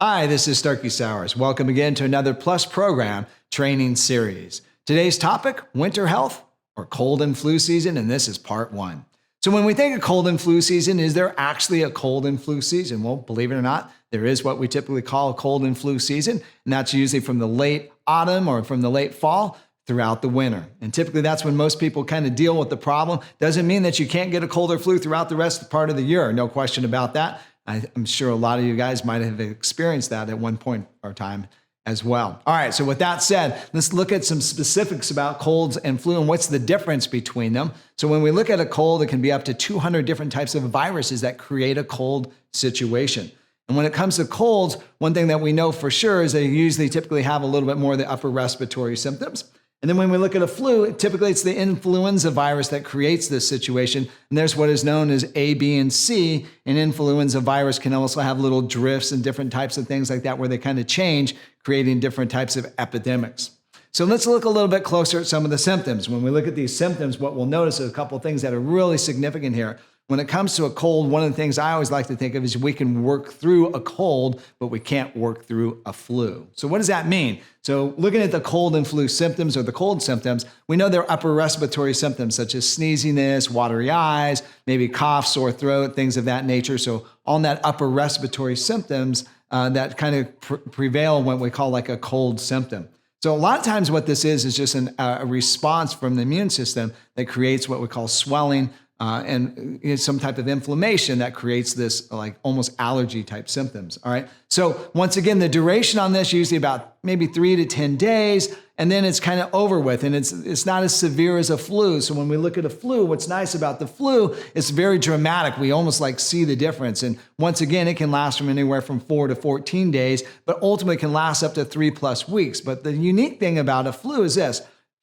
Hi, this is Starkie Sowers. Welcome again to another Plus Program training series. Today's topic, winter health or cold and flu season, and this is part one. So when we think of cold and flu season, is there actually a cold and flu season? Well, believe it or not, there is what we typically call a cold and flu season, and that's usually from the late autumn or from the late fall throughout the winter. And typically that's when most people kind of deal with the problem. Doesn't mean that you can't get a cold or flu throughout the rest of the part of the year. No question about that. I'm sure a lot of you guys might have experienced that at one point or time as well. All right, so with that said, let's look at some specifics about colds and flu and what's the difference between them. So when we look at a cold, it can be up to 200 different types of viruses that create a cold situation. And when it comes to colds, one thing that we know for sure is they usually typically have a little bit more of the upper respiratory symptoms. And then when we look at a flu, typically it's the influenza virus that creates this situation. And there's what is known as A, B, and C. And influenza virus can also have little drifts and different types of things like that where they kind of change, creating different types of epidemics. So let's look a little bit closer at some of the symptoms. When we look at these symptoms, what we'll notice is a couple of things that are really significant here. When it comes to a cold, one of the things I always like to think of is we can work through a cold, but we can't work through a flu. So what does that mean? So looking at the cold and flu symptoms or the cold symptoms, we know they're upper respiratory symptoms such as sneeziness, watery eyes, maybe cough, sore throat, things of that nature. So on that upper respiratory symptoms that kind of prevail when we call like a cold symptom. So a lot of times what this is just a response from the immune system that creates what we call swelling, and some type of inflammation that creates this like almost allergy type symptoms. All right. So once again, the duration on this usually about maybe 3 to 10 days, and then it's kind of over with, and it's not as severe as a flu. So when we look at a flu, what's nice about the flu, it's very dramatic. We almost like see the difference. And once again, it can last from anywhere from 4 to 14 days, but ultimately can last up to 3+ weeks. But the unique thing about a flu is this.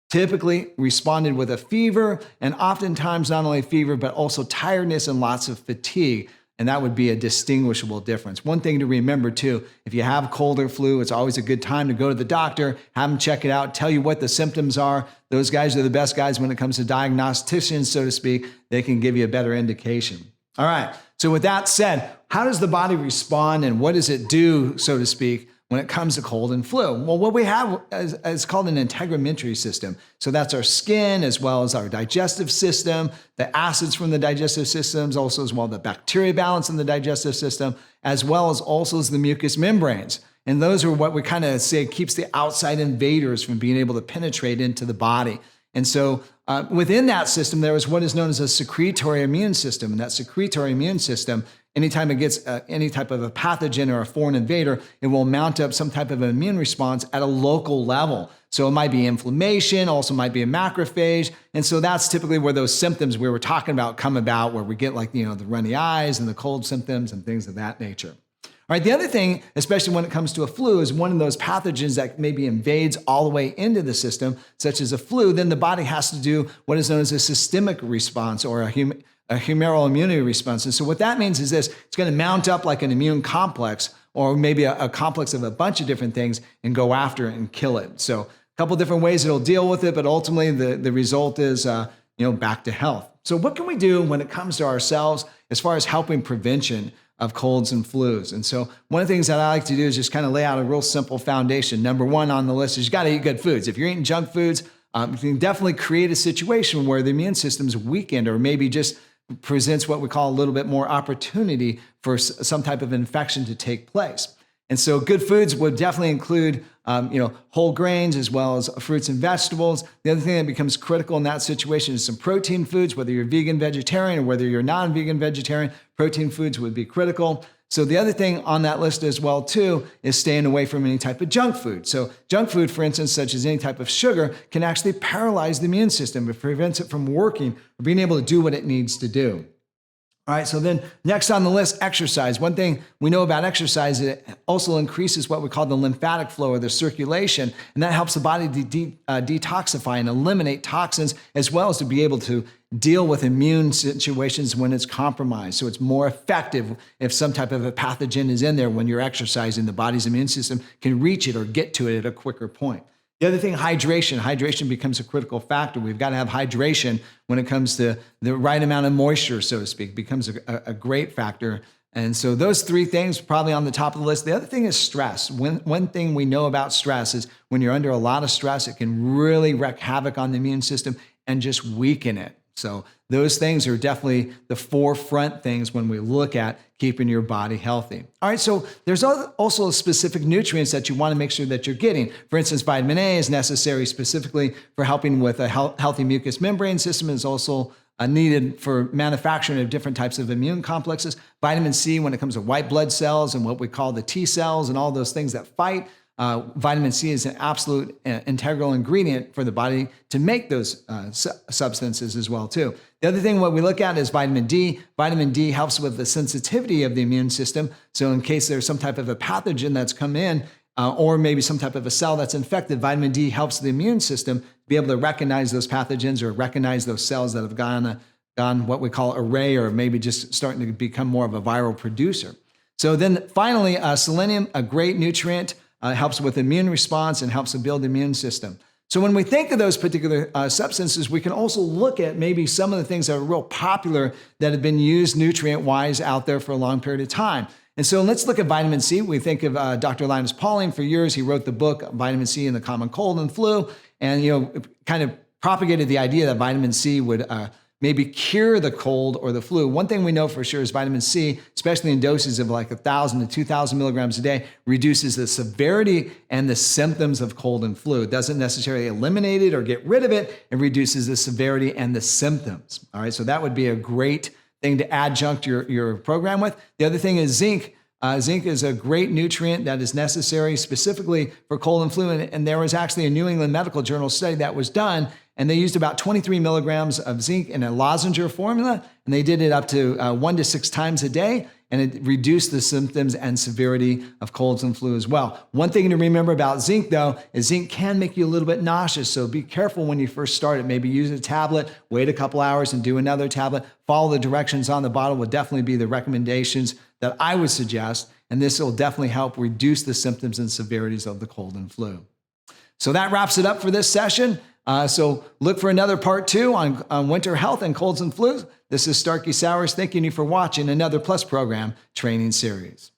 Typically responded with a fever, and oftentimes not only fever, but also tiredness and lots of fatigue. And that would be a distinguishable difference. One thing to remember too, if you have cold or flu, it's always a good time to go to the doctor, have them check it out, tell you what the symptoms are. Those guys are the best guys when it comes to diagnosticians, so to speak. They can give you a better indication. All right, so with that said, how does the body respond and what does it do, so to speak, when it comes to cold and flu? Well, what we have is called an integumentary system. So that's our skin as well as our digestive system, the acids from the digestive systems, also as well the bacteria balance in the digestive system, as well as also the mucous membranes. And those are what we kind of say keeps the outside invaders from being able to penetrate into the body. And so within that system, there is what is known as a secretory immune system. And that secretory immune system, anytime it gets any type of a pathogen or a foreign invader, it will mount up some type of an immune response at a local level. So it might be inflammation, also might be a macrophage. And so that's typically where those symptoms we were talking about come about, where we get like, the runny eyes and the cold symptoms and things of that nature. All right, the other thing, especially when it comes to a flu, is one of those pathogens that maybe invades all the way into the system, such as a flu, then the body has to do what is known as a systemic response or a humoral immunity response. And so what that means is this, it's going to mount up like an immune complex or maybe a complex of a bunch of different things and go after it and kill it. So a couple different ways it'll deal with it, but ultimately the result is back to health. So what can we do when it comes to ourselves as far as helping prevention of colds and flus? And so one of the things that I like to do is just kind of lay out a real simple foundation. Number one on the list is you got to eat good foods. If you're eating junk foods, you can definitely create a situation where the immune system's weakened or maybe just presents what we call a little bit more opportunity for some type of infection to take place. And so good foods would definitely include, whole grains as well as fruits and vegetables. The other thing that becomes critical in that situation is some protein foods, whether you're vegan, vegetarian, or whether you're non-vegan, vegetarian, protein foods would be critical. So the other thing on that list as well too is staying away from any type of junk food. So junk food, for instance, such as any type of sugar, can actually paralyze the immune system. It prevents it from working or being able to do what it needs to do. All right, so then next on the list, exercise. One thing we know about exercise, it also increases what we call the lymphatic flow or the circulation, and that helps the body detoxify and eliminate toxins, as well as to be able to deal with immune situations when it's compromised. So it's more effective if some type of a pathogen is in there when you're exercising, the body's immune system can reach it or get to it at a quicker point. The other thing, hydration. Hydration becomes a critical factor. We've got to have hydration when it comes to the right amount of moisture, so to speak, becomes a great factor And so those three things probably on the top of the list. The other thing is stress. One thing we know about stress is when you're under a lot of stress, it can really wreak havoc on the immune system and just weaken it. So those things are definitely the forefront things when we look at keeping your body healthy. All right, so there's also specific nutrients that you want to make sure that you're getting. For instance, vitamin A is necessary specifically for helping with a healthy mucous membrane system. Is also needed for manufacturing of different types of immune complexes. Vitamin C when it comes to white blood cells and what we call the T cells and all those things that fight. Vitamin C is an absolute integral ingredient for the body to make those substances as well too. The other thing what we look at is vitamin D. Vitamin D helps with the sensitivity of the immune system. So in case there's some type of a pathogen that's come in, or maybe some type of a cell that's infected, vitamin D helps the immune system be able to recognize those pathogens or recognize those cells that have gone what we call array, or maybe just starting to become more of a viral producer. So then finally, selenium, a great nutrient, helps with immune response and helps to build the immune system. So when we think of those particular substances, we can also look at maybe some of the things that are real popular that have been used nutrient-wise out there for a long period of time. And so let's look at vitamin C. We think of Dr. Linus Pauling. For years, he wrote the book Vitamin C and the Common Cold and Flu, and kind of propagated the idea that vitamin C would maybe cure the cold or the flu. One thing we know for sure is vitamin C, especially in doses of like 1,000 to 2,000 milligrams a day, reduces the severity and the symptoms of cold and flu. It doesn't necessarily eliminate it or get rid of it. It reduces the severity and the symptoms. All right, so that would be a great thing to adjunct your program with. The other thing is zinc. Zinc is a great nutrient that is necessary specifically for cold and flu. And there was actually a New England Medical Journal study that was done, and they used about 23 milligrams of zinc in a lozenge formula, and they did it up to 1 to 6 times a day, and it reduced the symptoms and severity of colds and flu as well. One thing to remember about zinc, though, is zinc can make you a little bit nauseous, so be careful when you first start it. Maybe use a tablet, wait a couple hours, and do another tablet. Follow the directions on the bottle would definitely be the recommendations that I would suggest, and this will definitely help reduce the symptoms and severities of the cold and flu. So that wraps it up for this session. So look for another part 2 on winter health and colds and flus. This is Starkie Sowers thanking you for watching another Plus Program training series.